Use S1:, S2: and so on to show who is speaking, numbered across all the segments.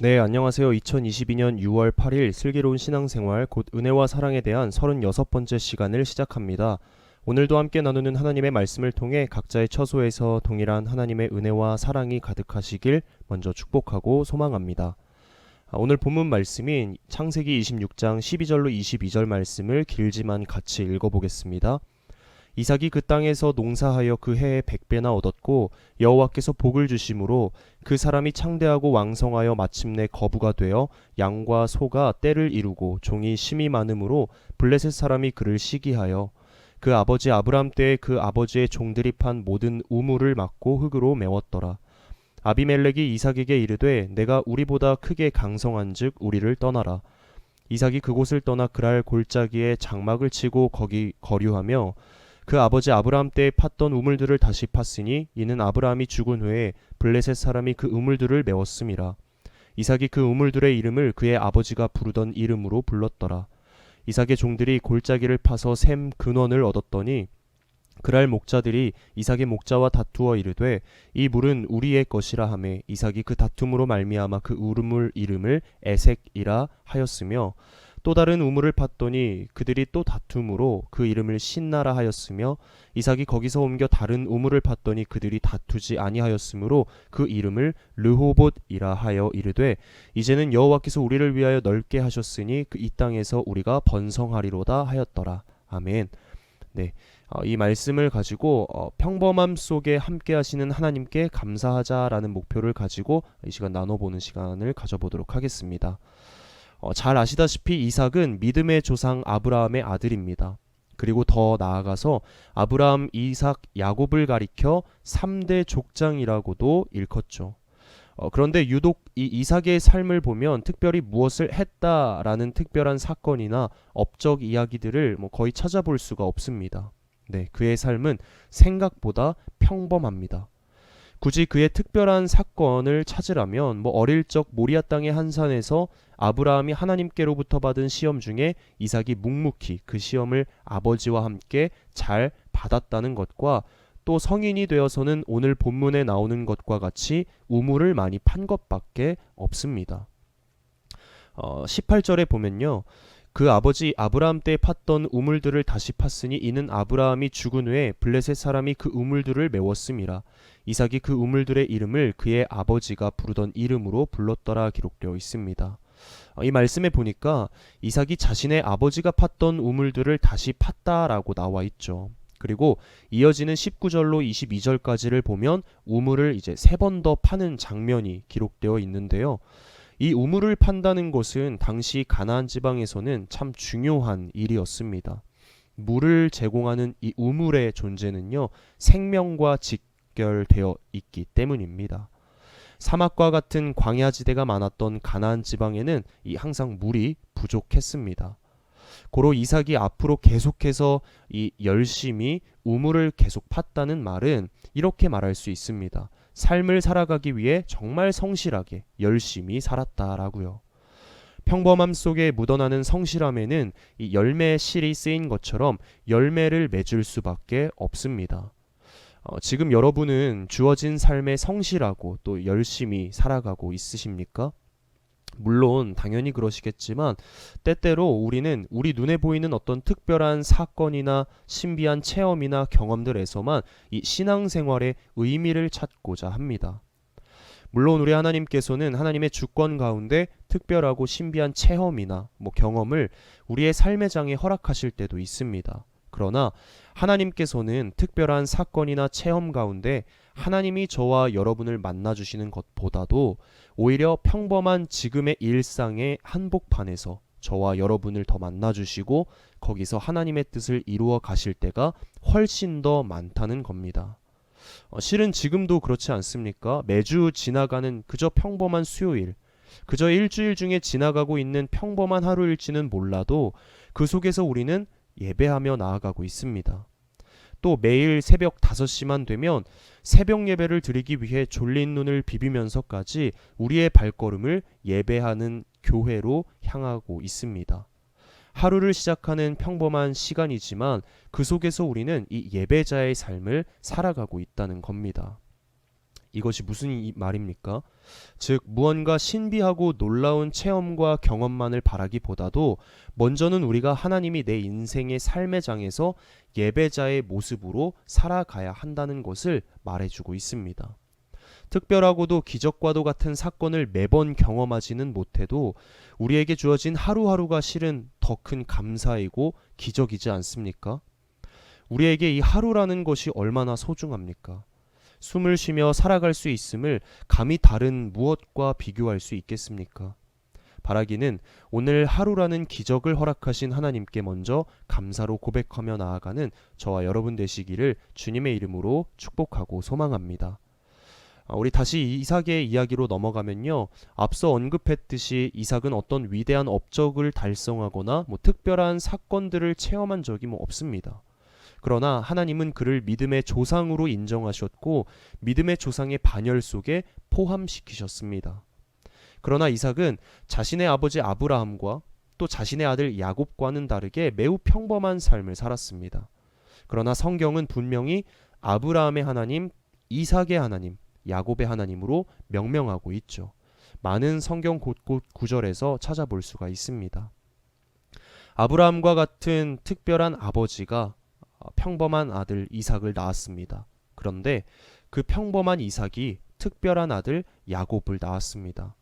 S1: 네, 안녕하세요. 2022년 6월 8일 슬기로운 신앙생활 곧 은혜와 사랑에 대한 36번째 시간을 시작합니다. 오늘도 함께 나누는 하나님의 말씀을 통해 각자의 처소에서 동일한 하나님의 은혜와 사랑이 가득하시길 먼저 축복하고 소망합니다. 오늘 본문 말씀인 창세기 26장 12절로 22절 말씀을 길지만 같이 읽어보겠습니다. 이삭이 그 땅에서 농사하여 그 해에 100배나 얻었고 여호와께서 복을 주심으로 그 사람이 창대하고 왕성하여 마침내 거부가 되어 양과 소가 떼를 이루고 종이 심이 많음으로 블레셋 사람이 그를 시기하여 그 아버지 아브람 때에 그 아버지의 종들이 판 모든 우물을 막고 흙으로 메웠더라. 아비멜렉이 이삭에게 이르되 내가 우리보다 크게 강성한즉 우리를 떠나라. 이삭이 그곳을 떠나 그랄 골짜기에 장막을 치고 거기 거류하며 그 아버지 아브라함 때에 팠던 우물들을 다시 팠으니 이는 아브라함이 죽은 후에 블레셋 사람이 그 우물들을 메웠음이라. 이삭이 그 우물들의 이름을 그의 아버지가 부르던 이름으로 불렀더라. 이삭의 종들이 골짜기를 파서 샘 근원을 얻었더니 그랄 목자들이 이삭의 목자와 다투어 이르되 이 물은 우리의 것이라 하매 이삭이 그 다툼으로 말미암아 그 우물 이름을 에색이라 하였으며 또 다른 우물을 팠더니 그들이 또 다툼으로 그 이름을 신나라 하였으며 이삭이 거기서 옮겨 다른 우물을 팠더니 그들이 다투지 아니하였으므로 그 이름을 르호봇이라 하여 이르되 이제는 여호와께서 우리를 위하여 넓게 하셨으니 그 이 땅에서 우리가 번성하리로다 하였더라. 아멘. 네, 이 말씀을 가지고 평범함 속에 함께 하시는 하나님께 감사하자라는 목표를 가지고 이 시간 나눠보는 시간을 가져보도록 하겠습니다. 잘 아시다시피 이삭은 믿음의 조상 아브라함의 아들입니다. 그리고 더 나아가서 아브라함, 이삭, 야곱을 가리켜 3대 족장이라고도 일컫죠. 그런데 유독 이 이삭의 삶을 보면 특별히 무엇을 했다라는 특별한 사건이나 업적 이야기들을 거의 찾아볼 수가 없습니다. 네, 그의 삶은 생각보다 평범합니다. 굳이 그의 특별한 사건을 찾으라면 어릴 적 모리아 땅의 한 산에서 아브라함이 하나님께로부터 받은 시험 중에 이삭이 묵묵히 그 시험을 아버지와 함께 잘 받았다는 것과 또 성인이 되어서는 오늘 본문에 나오는 것과 같이 우물을 많이 판 것밖에 없습니다. 18절에 보면요. 그 아버지 아브라함 때 팠던 우물들을 다시 팠으니 이는 아브라함이 죽은 후에 블레셋 사람이 그 우물들을 메웠음이라. 이삭이 그 우물들의 이름을 그의 아버지가 부르던 이름으로 불렀더라 기록되어 있습니다. 이 말씀에 보니까 이삭이 자신의 아버지가 팠던 우물들을 다시 팠다라고 나와 있죠. 그리고 이어지는 19절로 22절까지를 보면 우물을 이제 3번 더 파는 장면이 기록되어 있는데요. 이 우물을 판다는 것은 당시 가나안 지방에서는 참 중요한 일이었습니다. 물을 제공하는 이 우물의 존재는요, 생명과 직결되어 있기 때문입니다. 사막과 같은 광야지대가 많았던 가나안 지방에는 항상 물이 부족했습니다. 고로 이삭이 앞으로 계속해서 열심히 우물을 계속 팠다는 말은 이렇게 말할 수 있습니다. 삶을 살아가기 위해 정말 성실하게 열심히 살았다라고요. 평범함 속에 묻어나는 성실함에는 이 열매의 실이 쓰인 것처럼 열매를 맺을 수밖에 없습니다. 지금 여러분은 주어진 삶에 성실하고 또 열심히 살아가고 있으십니까? 물론 당연히 그러시겠지만 때때로 우리는 우리 눈에 보이는 어떤 특별한 사건이나 신비한 체험이나 경험들에서만 이 신앙생활의 의미를 찾고자 합니다. 물론 우리 하나님께서는 하나님의 주권 가운데 특별하고 신비한 체험이나 경험을 우리의 삶의 장에 허락하실 때도 있습니다. 그러나 하나님께서는 특별한 사건이나 체험 가운데 하나님이 저와 여러분을 만나주시는 것보다도 오히려 평범한 지금의 일상의 한복판에서 저와 여러분을 더 만나주시고 거기서 하나님의 뜻을 이루어 가실 때가 훨씬 더 많다는 겁니다. 실은 지금도 그렇지 않습니까? 매주 지나가는 그저 평범한 수요일, 그저 일주일 중에 지나가고 있는 평범한 하루일지는 몰라도 그 속에서 우리는 예배하며 나아가고 있습니다. 또 매일 새벽 5시만 되면 새벽 예배를 드리기 위해 졸린 눈을 비비면서까지 우리의 발걸음을 예배하는 교회로 향하고 있습니다. 하루를 시작하는 평범한 시간이지만 그 속에서 우리는 이 예배자의 삶을 살아가고 있다는 겁니다. 이것이 무슨 말입니까? 즉 무언가 신비하고 놀라운 체험과 경험만을 바라기보다도 먼저는 우리가 하나님이 내 인생의 삶의 장에서 예배자의 모습으로 살아가야 한다는 것을 말해주고 있습니다. 특별하고도 기적과도 같은 사건을 매번 경험하지는 못해도 우리에게 주어진 하루하루가 실은 더 큰 감사이고 기적이지 않습니까? 우리에게 이 하루라는 것이 얼마나 소중합니까? 숨을 쉬며 살아갈 수 있음을 감히 다른 무엇과 비교할 수 있겠습니까? 바라기는 오늘 하루라는 기적을 허락하신 하나님께 먼저 감사로 고백하며 나아가는 저와 여러분 되시기를 주님의 이름으로 축복하고 소망합니다. 우리 다시 이삭의 이야기로 넘어가면요. 앞서 언급했듯이 이삭은 어떤 위대한 업적을 달성하거나 특별한 사건들을 체험한 적이 없습니다. 그러나 하나님은 그를 믿음의 조상으로 인정하셨고 믿음의 조상의 반열 속에 포함시키셨습니다. 그러나 이삭은 자신의 아버지 아브라함과 또 자신의 아들 야곱과는 다르게 매우 평범한 삶을 살았습니다. 그러나 성경은 분명히 아브라함의 하나님, 이삭의 하나님, 야곱의 하나님으로 명명하고 있죠. 많은 성경 곳곳 구절에서 찾아볼 수가 있습니다. 아브라함과 같은 특별한 아버지가 평범한 아들 이삭을 낳았습니다. 그런데 그 평범한 이삭이 특별한 아들 야곱을 낳았습니다.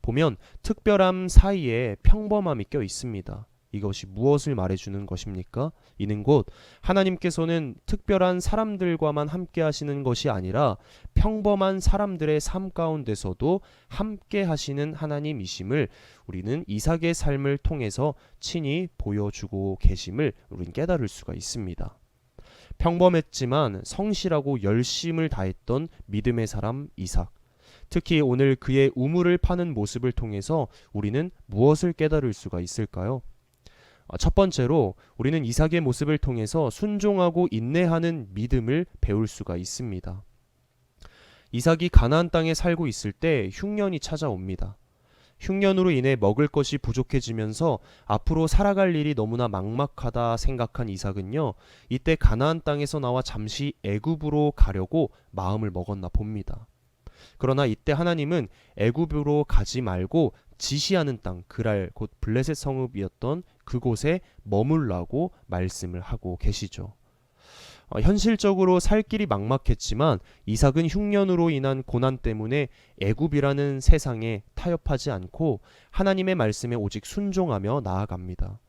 S1: 보면 특별함 사이에 평범함이 껴 있습니다. 이것이 무엇을 말해주는 것입니까? 이는 곧 하나님께서는 특별한 사람들과만 함께 하시는 것이 아니라 평범한 사람들의 삶 가운데서도 함께 하시는 하나님이심을 우리는 이삭의 삶을 통해서 친히 보여주고 계심을 우리는 깨달을 수가 있습니다. 평범했지만 성실하고 열심을 다했던 믿음의 사람 이삭. 특히 오늘 그의 우물을 파는 모습을 통해서 우리는 무엇을 깨달을 수가 있을까요? 첫 번째로 우리는 이삭의 모습을 통해서 순종하고 인내하는 믿음을 배울 수가 있습니다. 이삭이 가나안 땅에 살고 있을 때 흉년이 찾아옵니다. 흉년으로 인해 먹을 것이 부족해지면서 앞으로 살아갈 일이 너무나 막막하다 생각한 이삭은요, 이때 가나안 땅에서 나와 잠시 애굽으로 가려고 마음을 먹었나 봅니다. 그러나 이때 하나님은 애굽으로 가지 말고 지시하는 땅, 그랄 곧 블레셋 성읍이었던 그곳에 머물라고 말씀을 하고 계시죠. 현실적으로 살 길이 막막했지만 이삭은 흉년으로 인한 고난 때문에 애굽이라는 세상에 타협하지 않고 하나님의 말씀에 오직 순종하며 나아갑니다.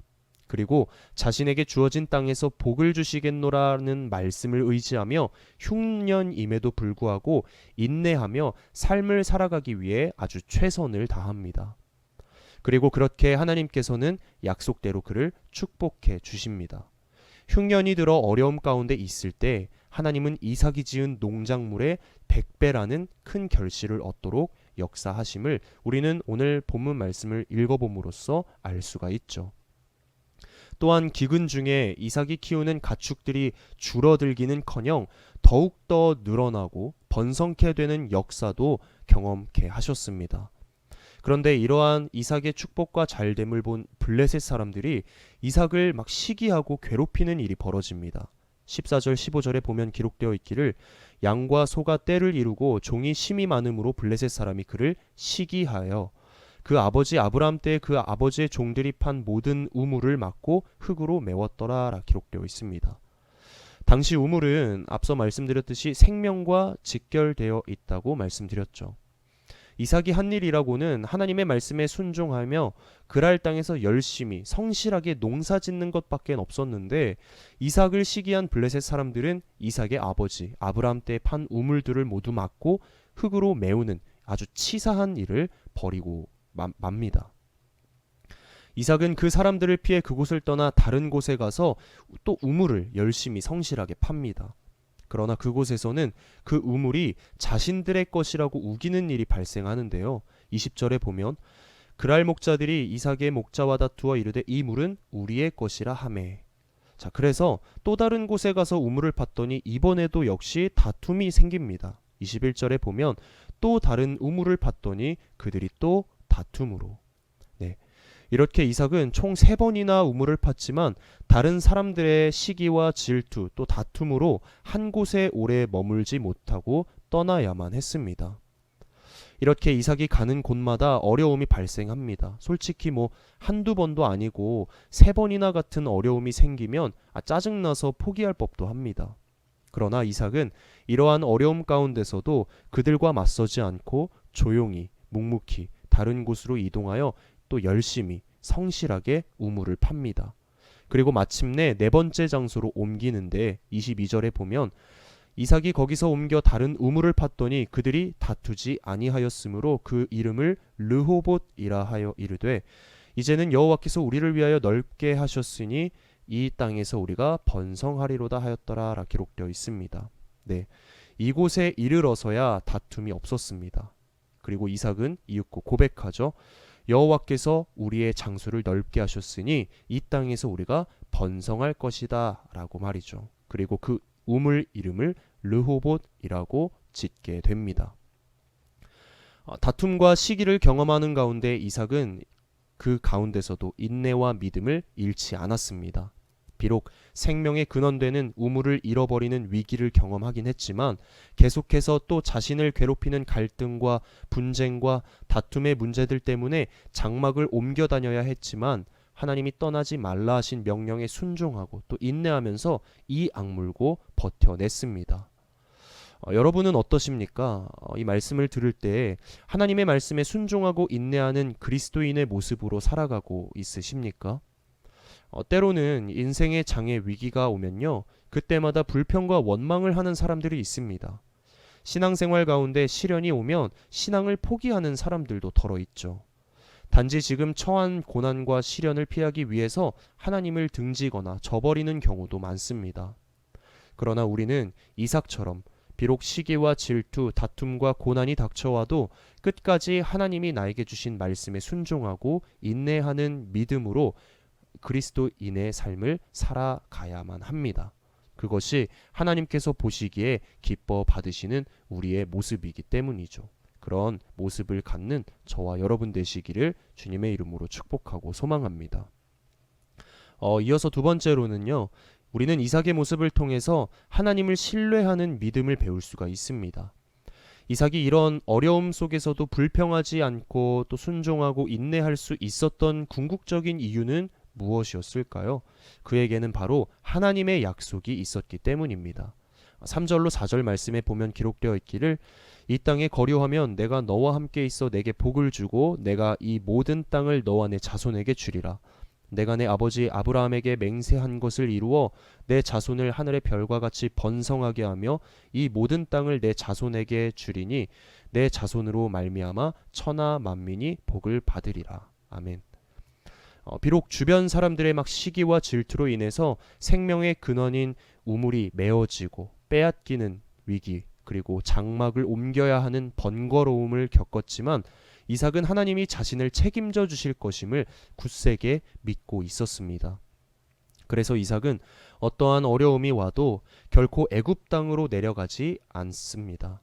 S1: 그리고 자신에게 주어진 땅에서 복을 주시겠노라는 말씀을 의지하며 흉년임에도 불구하고 인내하며 삶을 살아가기 위해 아주 최선을 다합니다. 그리고 그렇게 하나님께서는 약속대로 그를 축복해 주십니다. 흉년이 들어 어려움 가운데 있을 때 하나님은 이삭이 지은 농작물의 100배라는 큰 결실을 얻도록 역사하심을 우리는 오늘 본문 말씀을 읽어봄으로써 알 수가 있죠. 또한 기근 중에 이삭이 키우는 가축들이 줄어들기는커녕 더욱더 늘어나고 번성케 되는 역사도 경험케 하셨습니다. 그런데 이러한 이삭의 축복과 잘됨을 본 블레셋 사람들이 이삭을 막 시기하고 괴롭히는 일이 벌어집니다. 14절 15절에 보면 기록되어 있기를 양과 소가 떼를 이루고 종이 심이 많음으로 블레셋 사람이 그를 시기하여 그 아버지 아브라함 때 그 아버지의 종들이 판 모든 우물을 막고 흙으로 메웠더라 기록되어 있습니다. 당시 우물은 앞서 말씀드렸듯이 생명과 직결되어 있다고 말씀드렸죠. 이삭이 한 일이라고는 하나님의 말씀에 순종하며 그랄 땅에서 열심히 성실하게 농사 짓는 것밖에 없었는데 이삭을 시기한 블레셋 사람들은 이삭의 아버지 아브라함 때 판 우물들을 모두 막고 흙으로 메우는 아주 치사한 일을 벌이고 맙니다. 이삭은 그 사람들을 피해 그곳을 떠나 다른 곳에 가서 또 우물을 열심히 성실하게 팝니다. 그러나 그곳에서는 그 우물이 자신들의 것이라고 우기는 일이 발생하는데요. 20절에 보면 그랄 목자들이 이삭의 목자와 다투어 이르되 이 물은 우리의 것이라 하매. 자, 그래서 또 다른 곳에 가서 우물을 팠더니 이번에도 역시 다툼이 생깁니다. 21절에 보면 또 다른 우물을 팠더니 그들이 또 다툼으로. 이렇게 이삭은 총 3번이나 우물을 팠지만 다른 사람들의 시기와 질투 또 다툼으로 한 곳에 오래 머물지 못하고 떠나야만 했습니다. 이렇게 이삭이 가는 곳마다 어려움이 발생합니다. 솔직히 한두 번도 아니고 3번이나 같은 어려움이 생기면 짜증나서 포기할 법도 합니다. 그러나 이삭은 이러한 어려움 가운데서도 그들과 맞서지 않고 조용히 묵묵히 다른 곳으로 이동하여 또 열심히 성실하게 우물을 팝니다. 그리고 마침내 4번째 장소로 옮기는데 22절에 보면 이삭이 거기서 옮겨 다른 우물을 팠더니 그들이 다투지 아니하였으므로 그 이름을 르호봇이라 하여 이르되 이제는 여호와께서 우리를 위하여 넓게 하셨으니 이 땅에서 우리가 번성하리로다 하였더라 기록되어 있습니다. 네, 이곳에 이르러서야 다툼이 없었습니다. 그리고 이삭은 이윽고 고백하죠. 여호와께서 우리의 장소를 넓게 하셨으니 이 땅에서 우리가 번성할 것이다 라고 말이죠. 그리고 그 우물 이름을 르호봇이라고 짓게 됩니다. 다툼과 시기를 경험하는 가운데 이삭은 그 가운데서도 인내와 믿음을 잃지 않았습니다. 비록 생명의 근원되는 우물을 잃어버리는 위기를 경험하긴 했지만 계속해서 또 자신을 괴롭히는 갈등과 분쟁과 다툼의 문제들 때문에 장막을 옮겨 다녀야 했지만 하나님이 떠나지 말라 하신 명령에 순종하고 또 인내하면서 이 악물고 버텨냈습니다. 여러분은 어떠십니까? 이 말씀을 들을 때 하나님의 말씀에 순종하고 인내하는 그리스도인의 모습으로 살아가고 있으십니까? 때로는 인생의 장애 위기가 오면요, 그때마다 불평과 원망을 하는 사람들이 있습니다. 신앙생활 가운데 시련이 오면 신앙을 포기하는 사람들도 덜어 있죠. 단지 지금 처한 고난과 시련을 피하기 위해서 하나님을 등지거나 저버리는 경우도 많습니다. 그러나 우리는 이삭처럼 비록 시기와 질투, 다툼과 고난이 닥쳐와도 끝까지 하나님이 나에게 주신 말씀에 순종하고 인내하는 믿음으로 그리스도인의 삶을 살아가야만 합니다. 그것이 하나님께서 보시기에 기뻐 받으시는 우리의 모습이기 때문이죠. 그런 모습을 갖는 저와 여러분 되시기를 주님의 이름으로 축복하고 소망합니다. 이어서 2번째로는요. 우리는 이삭의 모습을 통해서 하나님을 신뢰하는 믿음을 배울 수가 있습니다. 이삭이 이런 어려움 속에서도 불평하지 않고 또 순종하고 인내할 수 있었던 궁극적인 이유는 무엇이었을까요? 그에게는 바로 하나님의 약속이 있었기 때문입니다. 3절로 4절 말씀에 보면 기록되어 있기를 이 땅에 거류하면 내가 너와 함께 있어 내게 복을 주고 내가 이 모든 땅을 너와 내 자손에게 주리라. 내가 내 아버지 아브라함에게 맹세한 것을 이루어 내 자손을 하늘의 별과 같이 번성하게 하며 이 모든 땅을 내 자손에게 주리니 내 자손으로 말미암아 천하 만민이 복을 받으리라. 아멘. 비록 주변 사람들의 시기와 질투로 인해서 생명의 근원인 우물이 메어지고 빼앗기는 위기 그리고 장막을 옮겨야 하는 번거로움을 겪었지만 이삭은 하나님이 자신을 책임져 주실 것임을 굳세게 믿고 있었습니다. 그래서 이삭은 어떠한 어려움이 와도 결코 애굽 땅으로 내려가지 않습니다.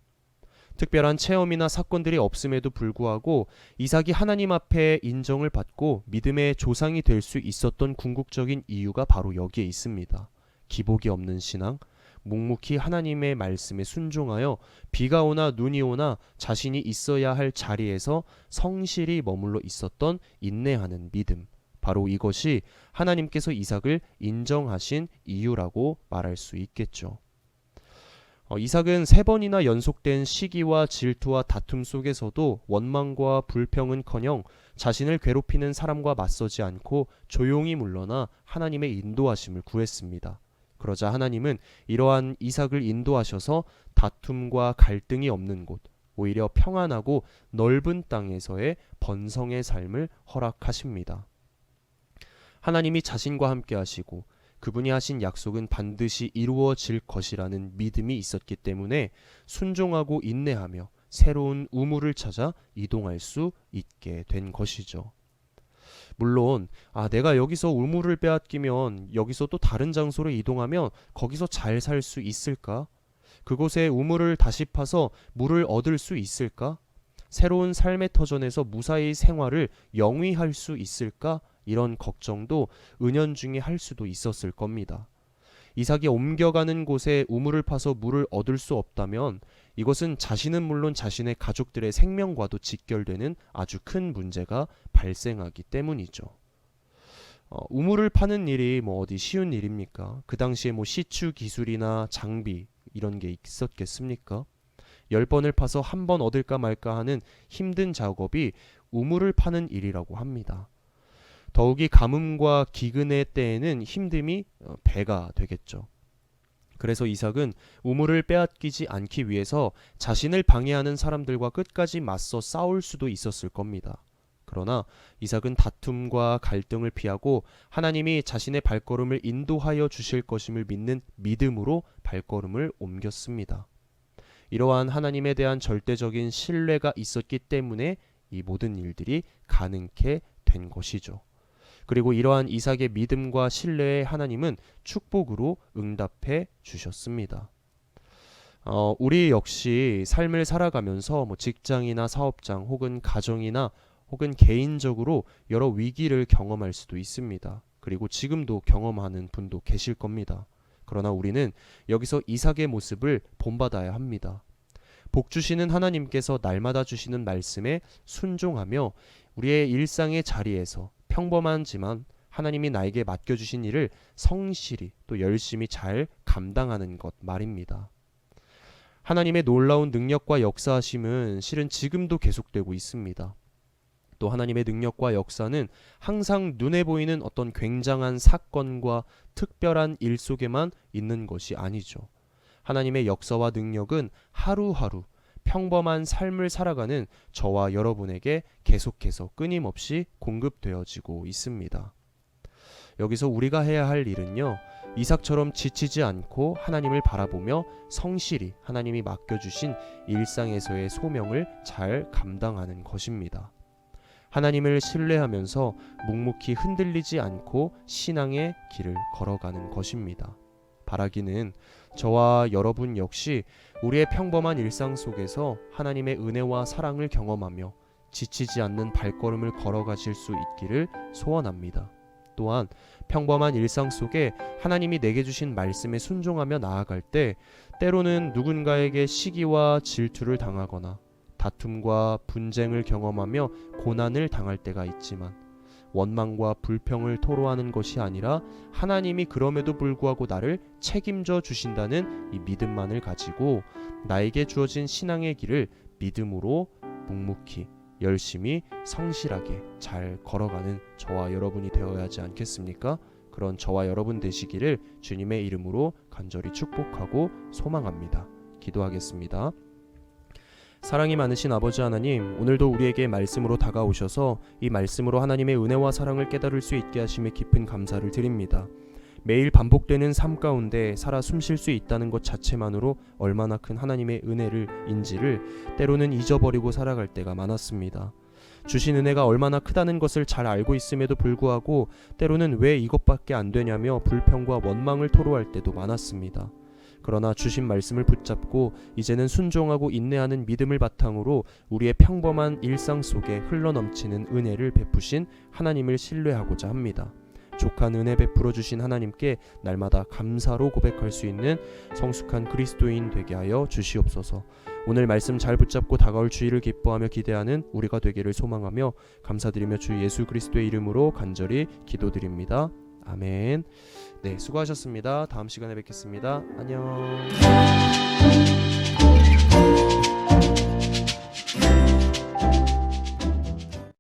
S1: 특별한 체험이나 사건들이 없음에도 불구하고 이삭이 하나님 앞에 인정을 받고 믿음의 조상이 될 수 있었던 궁극적인 이유가 바로 여기에 있습니다. 기복이 없는 신앙, 묵묵히 하나님의 말씀에 순종하여 비가 오나 눈이 오나 자신이 있어야 할 자리에서 성실히 머물러 있었던 인내하는 믿음. 바로 이것이 하나님께서 이삭을 인정하신 이유라고 말할 수 있겠죠. 이삭은 3번이나 연속된 시기와 질투와 다툼 속에서도 원망과 불평은커녕 자신을 괴롭히는 사람과 맞서지 않고 조용히 물러나 하나님의 인도하심을 구했습니다. 그러자 하나님은 이러한 이삭을 인도하셔서 다툼과 갈등이 없는 곳, 오히려 평안하고 넓은 땅에서의 번성의 삶을 허락하십니다. 하나님이 자신과 함께 하시고 그분이 하신 약속은 반드시 이루어질 것이라는 믿음이 있었기 때문에 순종하고 인내하며 새로운 우물을 찾아 이동할 수 있게 된 것이죠. 물론 내가 여기서 우물을 빼앗기면 여기서 또 다른 장소로 이동하면 거기서 잘 살 수 있을까? 그곳에 우물을 다시 파서 물을 얻을 수 있을까? 새로운 삶의 터전에서 무사히 생활을 영위할 수 있을까? 이런 걱정도 은연중에 할 수도 있었을 겁니다. 이삭이 옮겨가는 곳에 우물을 파서 물을 얻을 수 없다면 이것은 자신은 물론 자신의 가족들의 생명과도 직결되는 아주 큰 문제가 발생하기 때문이죠. 우물을 파는 일이 어디 쉬운 일입니까? 그 당시에 시추 기술이나 장비 이런 게 있었겠습니까? 10번을 파서 한 번 얻을까 말까 하는 힘든 작업이 우물을 파는 일이라고 합니다. 더욱이 가뭄과 기근의 때에는 힘듦이 배가 되겠죠. 그래서 이삭은 우물을 빼앗기지 않기 위해서 자신을 방해하는 사람들과 끝까지 맞서 싸울 수도 있었을 겁니다. 그러나 이삭은 다툼과 갈등을 피하고 하나님이 자신의 발걸음을 인도하여 주실 것임을 믿는 믿음으로 발걸음을 옮겼습니다. 이러한 하나님에 대한 절대적인 신뢰가 있었기 때문에 이 모든 일들이 가능케 된 것이죠. 그리고 이러한 이삭의 믿음과 신뢰에 하나님은 축복으로 응답해 주셨습니다. 우리 역시 삶을 살아가면서 직장이나 사업장 혹은 가정이나 혹은 개인적으로 여러 위기를 경험할 수도 있습니다. 그리고 지금도 경험하는 분도 계실 겁니다. 그러나 우리는 여기서 이삭의 모습을 본받아야 합니다. 복 주시는 하나님께서 날마다 주시는 말씀에 순종하며 우리의 일상의 자리에서 평범하지만 하나님이 나에게 맡겨주신 일을 성실히 또 열심히 잘 감당하는 것 말입니다. 하나님의 놀라운 능력과 역사하심은 실은 지금도 계속되고 있습니다. 또 하나님의 능력과 역사는 항상 눈에 보이는 어떤 굉장한 사건과 특별한 일 속에만 있는 것이 아니죠. 하나님의 역사와 능력은 하루하루 평범한 삶을 살아가는 저와 여러분에게 계속해서 끊임없이 공급되어지고 있습니다. 여기서 우리가 해야 할 일은요, 이삭처럼 지치지 않고 하나님을 바라보며 성실히 하나님이 맡겨주신 일상에서의 소명을 잘 감당하는 것입니다. 하나님을 신뢰하면서 묵묵히 흔들리지 않고 신앙의 길을 걸어가는 것입니다. 바라기는 저와 여러분 역시 우리의 평범한 일상 속에서 하나님의 은혜와 사랑을 경험하며 지치지 않는 발걸음을 걸어가실 수 있기를 소원합니다. 또한 평범한 일상 속에 하나님이 내게 주신 말씀에 순종하며 나아갈 때 때로는 누군가에게 시기와 질투를 당하거나 다툼과 분쟁을 경험하며 고난을 당할 때가 있지만 원망과 불평을 토로하는 것이 아니라 하나님이 그럼에도 불구하고 나를 책임져 주신다는 이 믿음만을 가지고 나에게 주어진 신앙의 길을 믿음으로 묵묵히 열심히 성실하게 잘 걸어가는 저와 여러분이 되어야 하지 않겠습니까? 그런 저와 여러분 되시기를 주님의 이름으로 간절히 축복하고 소망합니다. 기도하겠습니다. 사랑이 많으신 아버지 하나님, 오늘도 우리에게 말씀으로 다가오셔서 이 말씀으로 하나님의 은혜와 사랑을 깨달을 수 있게 하심에 깊은 감사를 드립니다. 매일 반복되는 삶 가운데 살아 숨쉴 수 있다는 것 자체만으로 얼마나 큰 하나님의 은혜를 인지를 때로는 잊어버리고 살아갈 때가 많았습니다. 주신 은혜가 얼마나 크다는 것을 잘 알고 있음에도 불구하고 때로는 왜 이것밖에 안 되냐며 불평과 원망을 토로할 때도 많았습니다. 그러나 주신 말씀을 붙잡고 이제는 순종하고 인내하는 믿음을 바탕으로 우리의 평범한 일상 속에 흘러넘치는 은혜를 베푸신 하나님을 신뢰하고자 합니다. 족한 은혜 베풀어 주신 하나님께 날마다 감사로 고백할 수 있는 성숙한 그리스도인 되게 하여 주시옵소서. 오늘 말씀 잘 붙잡고 다가올 주일을 기뻐하며 기대하는 우리가 되기를 소망하며 감사드리며 주 예수 그리스도의 이름으로 간절히 기도드립니다. 아멘. 네, 수고하셨습니다. 다음 시간에 뵙겠습니다. 안녕.